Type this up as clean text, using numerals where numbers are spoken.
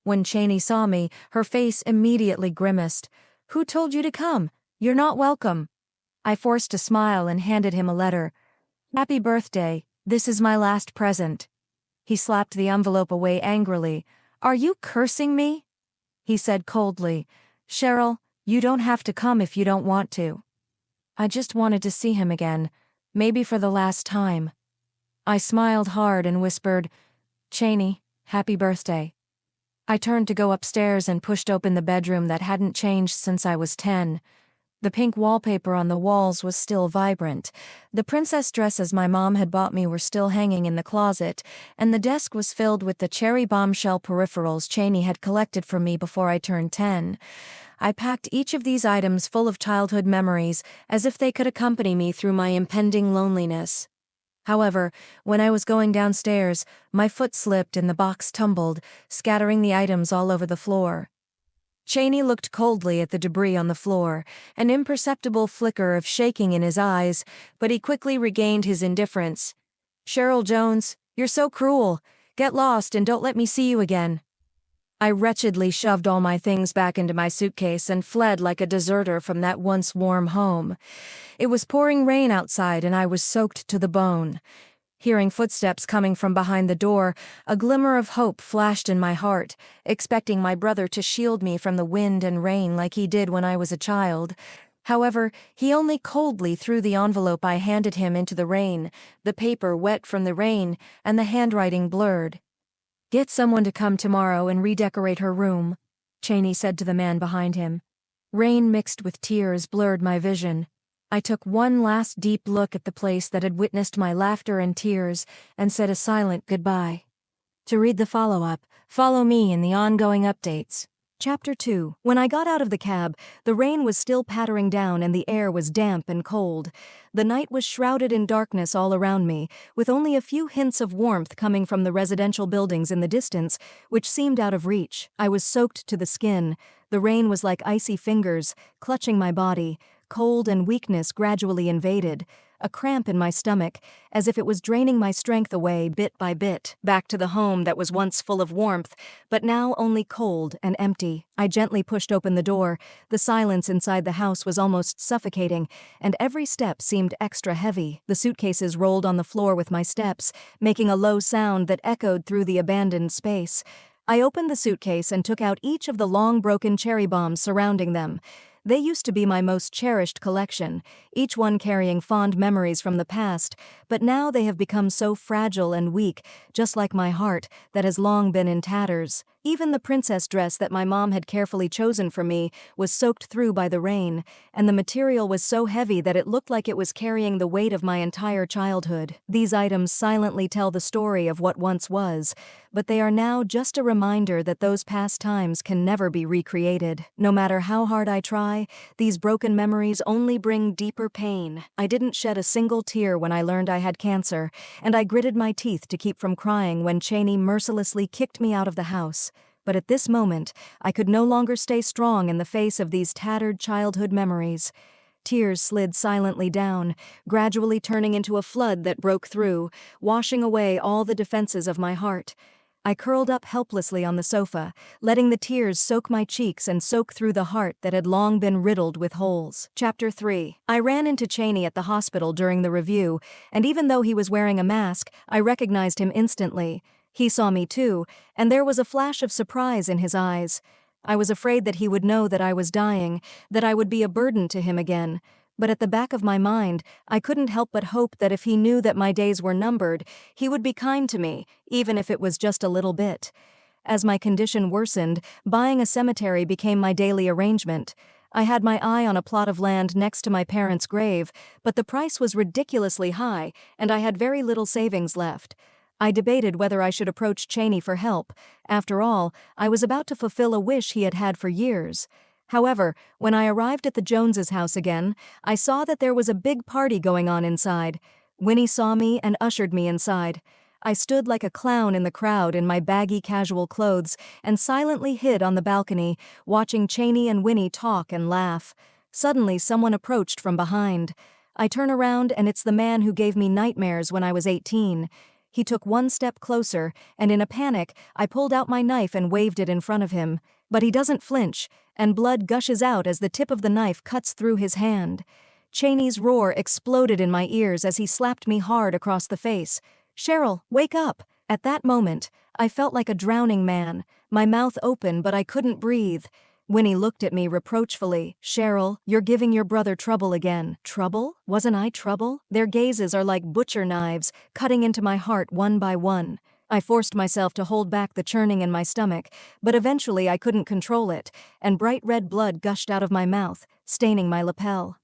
When Cheney saw me, her face immediately grimaced. "Who told you to come? You're not welcome." I forced a smile and handed him a letter. "Happy birthday, this is my last present." He slapped the envelope away angrily. "Are you cursing me?" He said coldly, "Cheryl, you don't have to come if you don't want to." I just wanted to see him again, maybe for the last time. I smiled hard and whispered, "Cheney, happy birthday." I turned to go upstairs and pushed open the bedroom that hadn't changed since I was 10. The pink wallpaper on the walls was still vibrant. The princess dresses my mom had bought me were still hanging in the closet, and the desk was filled with the cherry bombshell peripherals Cheney had collected for me before I turned 10. I packed each of these items full of childhood memories, as if they could accompany me through my impending loneliness. However, when I was going downstairs, my foot slipped and the box tumbled, scattering the items all over the floor. Cheney looked coldly at the debris on the floor, an imperceptible flicker of shaking in his eyes, but he quickly regained his indifference. "Cheryl Jones, you're so cruel. Get lost and don't let me see you again." I wretchedly shoved all my things back into my suitcase and fled like a deserter from that once warm home. It was pouring rain outside and I was soaked to the bone. Hearing footsteps coming from behind the door, a glimmer of hope flashed in my heart, expecting my brother to shield me from the wind and rain like he did when I was a child. However, he only coldly threw the envelope I handed him into the rain, the paper wet from the rain, and the handwriting blurred. "Get someone to come tomorrow and redecorate her room," Cheney said to the man behind him. Rain mixed with tears blurred my vision. I took one last deep look at the place that had witnessed my laughter and tears and said a silent goodbye. To read the follow-up, follow me in the ongoing updates. Chapter 2. When I got out of the cab, the rain was still pattering down and the air was damp and cold. The night was shrouded in darkness all around me, with only a few hints of warmth coming from the residential buildings in the distance, which seemed out of reach. I was soaked to the skin. The rain was like icy fingers, clutching my body. Cold and weakness gradually invaded, a cramp in my stomach, as if it was draining my strength away bit by bit, back to the home that was once full of warmth, but now only cold and empty. I gently pushed open the door. The silence inside the house was almost suffocating, and every step seemed extra heavy. The suitcases rolled on the floor with my steps, making a low sound that echoed through the abandoned space. I opened the suitcase and took out each of the long broken cherry bombs surrounding them. They used to be my most cherished collection, each one carrying fond memories from the past, but now they have become so fragile and weak, just like my heart, that has long been in tatters. Even the princess dress that my mom had carefully chosen for me was soaked through by the rain, and the material was so heavy that it looked like it was carrying the weight of my entire childhood. These items silently tell the story of what once was, but they are now just a reminder that those past times can never be recreated. No matter how hard I try, these broken memories only bring deeper pain. I didn't shed a single tear when I learned I had cancer, and I gritted my teeth to keep from crying when Cheney mercilessly kicked me out of the house. But at this moment, I could no longer stay strong in the face of these tattered childhood memories. Tears slid silently down, gradually turning into a flood that broke through, washing away all the defenses of my heart. I curled up helplessly on the sofa, letting the tears soak my cheeks and soak through the heart that had long been riddled with holes. Chapter 3. I ran into Cheney at the hospital during the review, and even though he was wearing a mask, I recognized him instantly. He saw me too, and there was a flash of surprise in his eyes. I was afraid that he would know that I was dying, that I would be a burden to him again. But at the back of my mind, I couldn't help but hope that if he knew that my days were numbered, he would be kind to me, even if it was just a little bit. As my condition worsened, buying a cemetery became my daily arrangement. I had my eye on a plot of land next to my parents' grave, but the price was ridiculously high, and I had very little savings left. I debated whether I should approach Cheney for help. After all, I was about to fulfill a wish he had had for years. However, when I arrived at the Joneses' house again, I saw that there was a big party going on inside. Winnie saw me and ushered me inside. I stood like a clown in the crowd in my baggy casual clothes and silently hid on the balcony, watching Cheney and Winnie talk and laugh. Suddenly, someone approached from behind. I turn around and it's the man who gave me nightmares when I was 18. He took one step closer, and in a panic, I pulled out my knife and waved it in front of him. But he doesn't flinch, and blood gushes out as the tip of the knife cuts through his hand. Cheney's roar exploded in my ears as he slapped me hard across the face. "Cheryl, wake up!" At that moment, I felt like a drowning man, my mouth open but I couldn't breathe. Winnie looked at me reproachfully. "Cheryl, you're giving your brother trouble again." Trouble? Wasn't I trouble? Their gazes are like butcher knives, cutting into my heart one by one. I forced myself to hold back the churning in my stomach, but eventually I couldn't control it, and bright red blood gushed out of my mouth, staining my lapel.